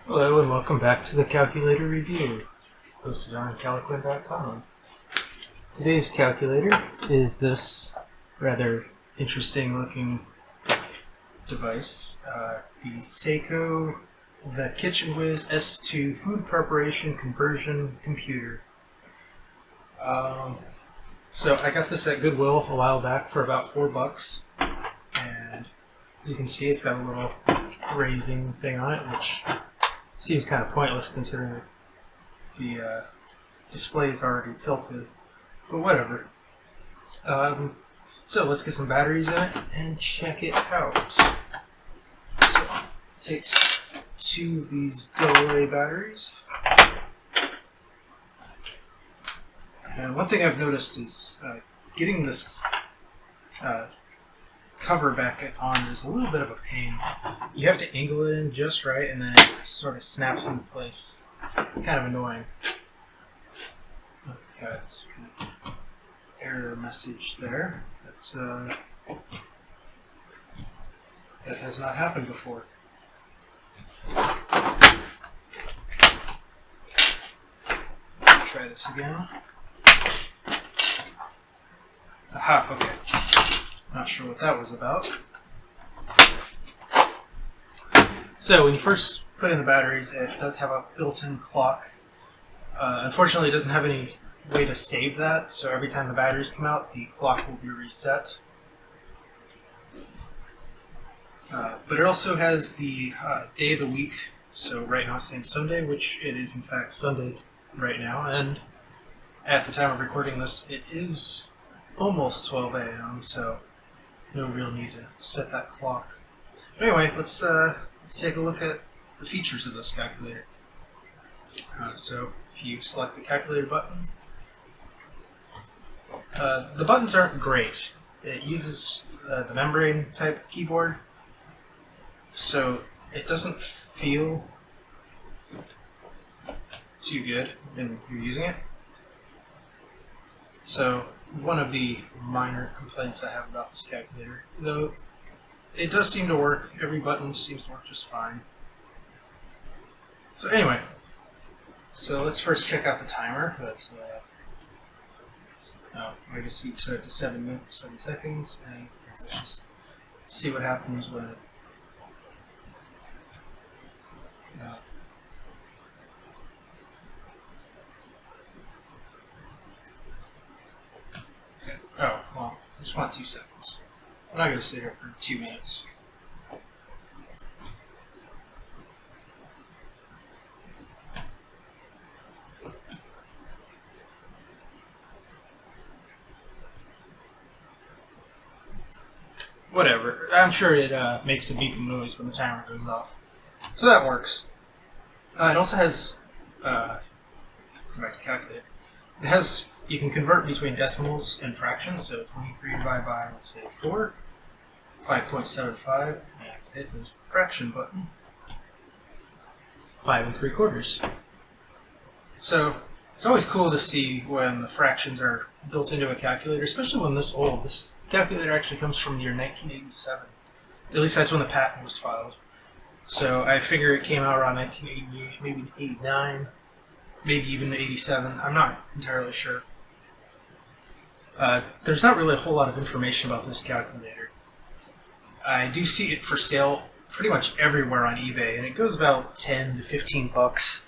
Hello and welcome back to the Calculator Review, posted on Caliquin.com. Today's calculator is this rather interesting looking device, the Seiko the Kitchen Whiz S2 Food Preparation Conversion Computer. So I got this at Goodwill a while back for about $4, and as you can see it's got a little raising thing on it, which seems kind of pointless considering the display is already tilted, but whatever. So let's get some batteries in it and check it out. So it takes two of these AA batteries. And one thing I've noticed is getting this cover back on is a little bit of a pain. You have to angle it in just right, and then it sort of snaps into place. It's kind of annoying. Oh, got this kind of error message there. That has not happened before. Try this again. Aha, okay. Not sure what that was about. So when you first put in the batteries, it does have a built-in clock. Unfortunately, it doesn't have any way to save that, so every time the batteries come out, the clock will be reset. But it also has the day of the week. So right now it's saying Sunday, which it is in fact Sunday right now, and at the time of recording this, it is almost 12 a.m., so no real need to set that clock. Anyway, let's take a look at the features of this calculator. So if you select the calculator button, the buttons aren't great. It uses the membrane type keyboard, so it doesn't feel too good when you're using it. So one of the minor complaints I have about this calculator, though it does seem to work. Every button seems to work just fine. So anyway, so let's first check out the timer. That's I guess you set it to 7 minutes, 7 seconds, and let's just see what happens when it okay. Oh, well, I just want 2 seconds. I'm not going to sit here for 2 minutes. Whatever. I'm sure it makes a beeping noise when the timer goes off. So that works. It also has, let's go back to calculator. It has, you can convert between decimals and fractions, so 23 divided by, let's say, 4, 5.75, and hit the fraction button, 5 3/4. So it's always cool to see when the fractions are built into a calculator, especially when this old. This calculator actually comes from the year 1987. At least that's when the patent was filed. So I figure it came out around 1988, maybe 89, maybe even 87. I'm not entirely sure. There's not really a whole lot of information about this calculator. I do see it for sale pretty much everywhere on eBay, and it goes about 10 to 15 bucks.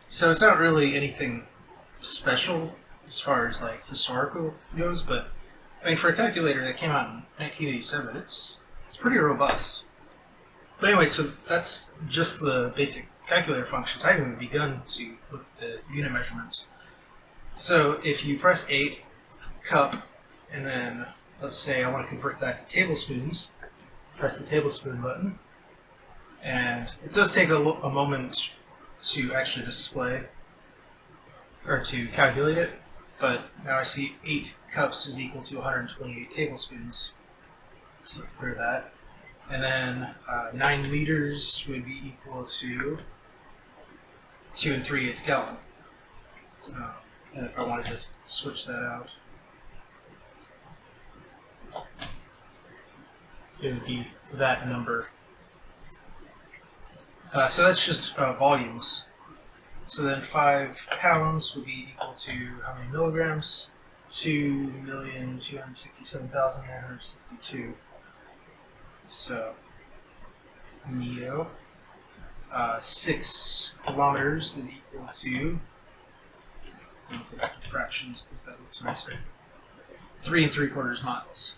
So it's not really anything special as far as like historical goes, but I mean for a calculator that came out in 1987, it's pretty robust. But anyway, so that's just the basic calculator functions. I haven't even begun to look at the unit measurements. So if you press 8, cup, and then let's say I want to convert that to tablespoons, press the tablespoon button, and it does take a moment to actually display, or to calculate it, but now I see 8 cups is equal to 128 tablespoons. So let's clear that. And then 9 liters would be equal to 2 3/8 gallon. And if I wanted to switch that out, it would be that number So that's just volumes. So then 5 pounds would be equal to how many milligrams? 2,267,962. So, neo. 6 kilometers is equal to, I'm going to put back in fractions because that looks nicer, 3 3/4 miles.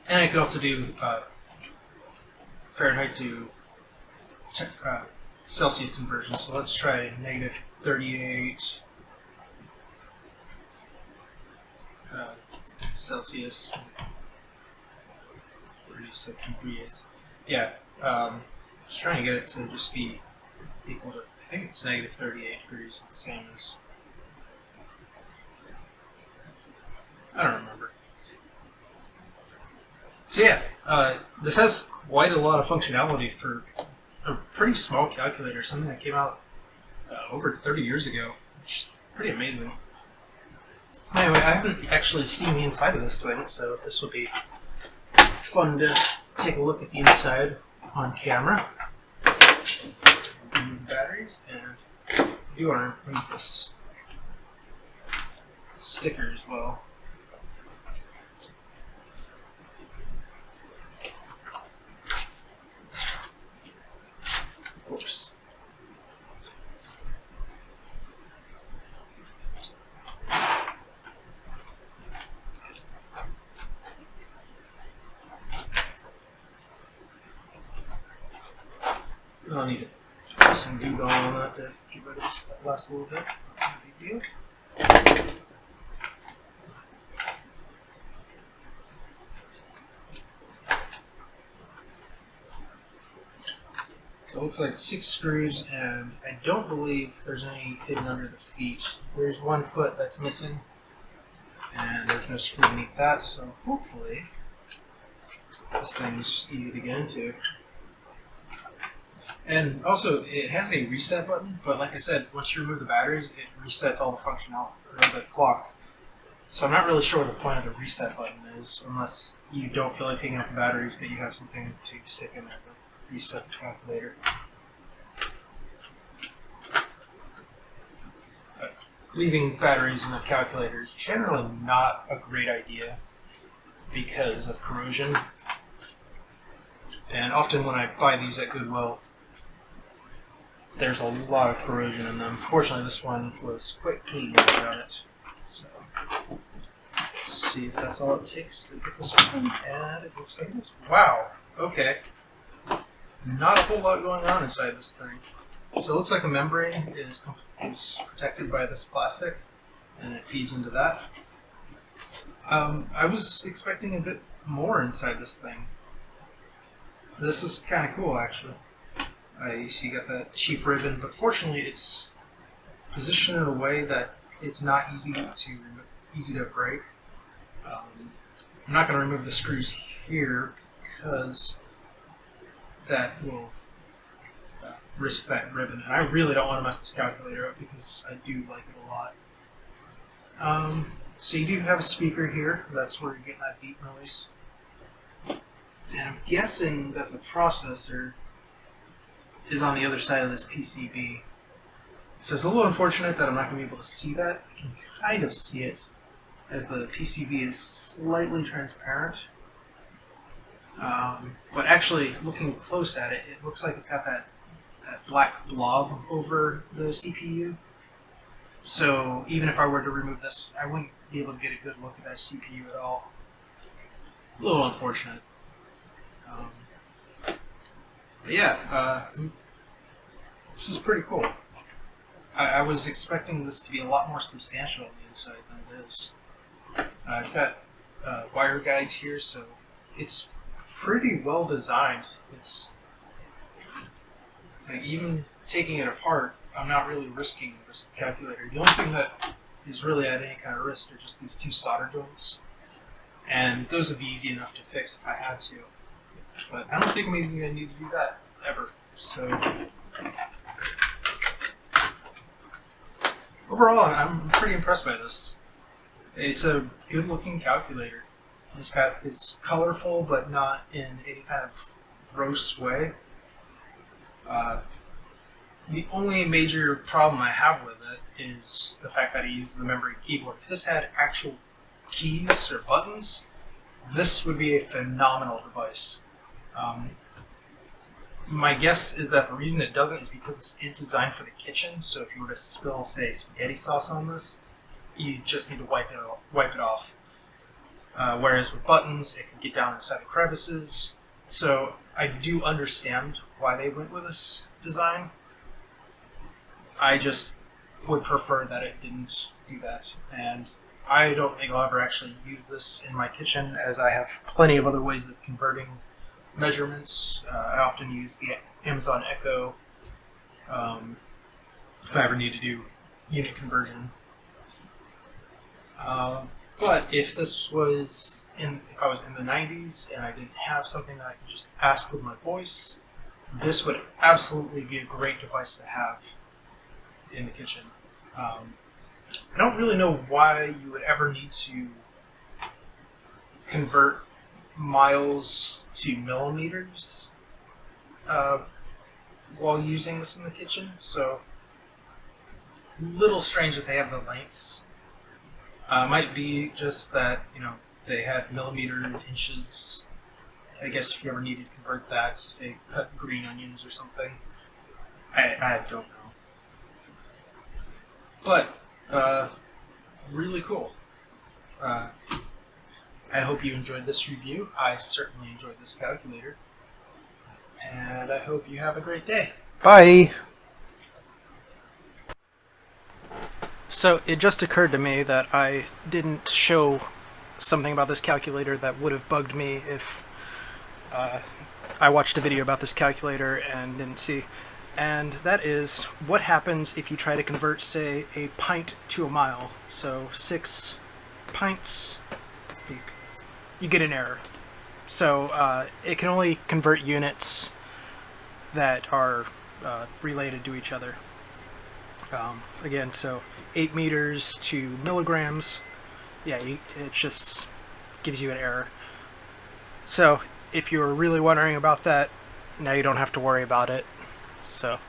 And I could also do Fahrenheit to Celsius conversion. So let's try negative 38 Celsius, 36 3/8. Yeah, just trying to get it to just be equal to, I think it's negative 38 degrees, the same as, I don't remember. So yeah, this has quite a lot of functionality for a pretty small calculator, something that came out over 30 years ago, which is pretty amazing. Anyway, I haven't actually seen the inside of this thing, so this will be fun to take a look at the inside on camera. Remove the batteries, and I do want to remove this sticker as well. Of course. I'll need to put some glue on that to get rid of that last little bit. Not a big deal. So it looks like 6 screws, and I don't believe there's any hidden under the feet. There's 1 foot that's missing, and there's no screw beneath that, so hopefully this thing's easy to get into. And also, it has a reset button, but like I said, once you remove the batteries, it resets all the functionality, or the clock. So I'm not really sure what the point of the reset button is, unless you don't feel like taking out the batteries, but you have something to stick in there to reset the calculator. But leaving batteries in the calculator is generally not a great idea because of corrosion. And often when I buy these at Goodwill, there's a lot of corrosion in them. Fortunately, this one was quite clean when I got it. So let's see if that's all it takes to get this open. And it looks like it is. Wow. Okay. Not a whole lot going on inside this thing. So it looks like the membrane is protected by this plastic, and it feeds into that. I was expecting a bit more inside this thing. This is kind of cool, actually. You see, you got that cheap ribbon, but fortunately, it's positioned in a way that it's not easy to break. I'm not going to remove the screws here because that will risk that ribbon, and I really don't want to mess this calculator up because I do like it a lot. So you do have a speaker here. That's where you're getting that beep noise. And I'm guessing that the processor is on the other side of this PCB. So it's a little unfortunate that I'm not going to be able to see that. I can kind of see it as the PCB is slightly transparent. But actually, looking close at it, it looks like it's got that black blob over the CPU. So even if I were to remove this, I wouldn't be able to get a good look at that CPU at all. A little unfortunate. But yeah, this is pretty cool. I was expecting this to be a lot more substantial on the inside than it is. It's got wire guides here, so it's pretty well designed. It's like, even taking it apart, I'm not really risking this calculator. The only thing that is really at any kind of risk are just these 2 solder joints, and those would be easy enough to fix if I had to. But I don't think I'm even going to need to do that ever. So overall, I'm pretty impressed by this. It's a good-looking calculator. It's colorful, but not in any kind of gross way. The only major problem I have with it is the fact that I use the memory keyboard. If this had actual keys or buttons, this would be a phenomenal device. Um, my guess is that the reason it doesn't is because this is designed for the kitchen. So if you were to spill, say, spaghetti sauce on this, you just need to wipe it off. Whereas with buttons, it can get down inside the crevices. So I do understand why they went with this design. I just would prefer that it didn't do that. And I don't think I'll ever actually use this in my kitchen, as I have plenty of other ways of converting measurements. I often use the Amazon Echo if I ever need to do unit conversion. But if I was in the 90s and I didn't have something that I could just ask with my voice, this would absolutely be a great device to have in the kitchen. I don't really know why you would ever need to convert miles to millimeters while using this in the kitchen. So, little strange that they have the lengths. Might be just that, they had millimeter and inches. I guess if you ever needed to convert that to, say, cut green onions or something. I don't know. But, really cool. I hope you enjoyed this review. I certainly enjoyed this calculator. And I hope you have a great day. Bye! So it just occurred to me that I didn't show something about this calculator that would have bugged me if I watched a video about this calculator and didn't see. And that is what happens if you try to convert, say, a pint to a mile. So 6 pints, you get an error. So it can only convert units that are related to each other. Again, so 8 meters to milligrams, yeah, it just gives you an error. So if you're really wondering about that, now you don't have to worry about it. So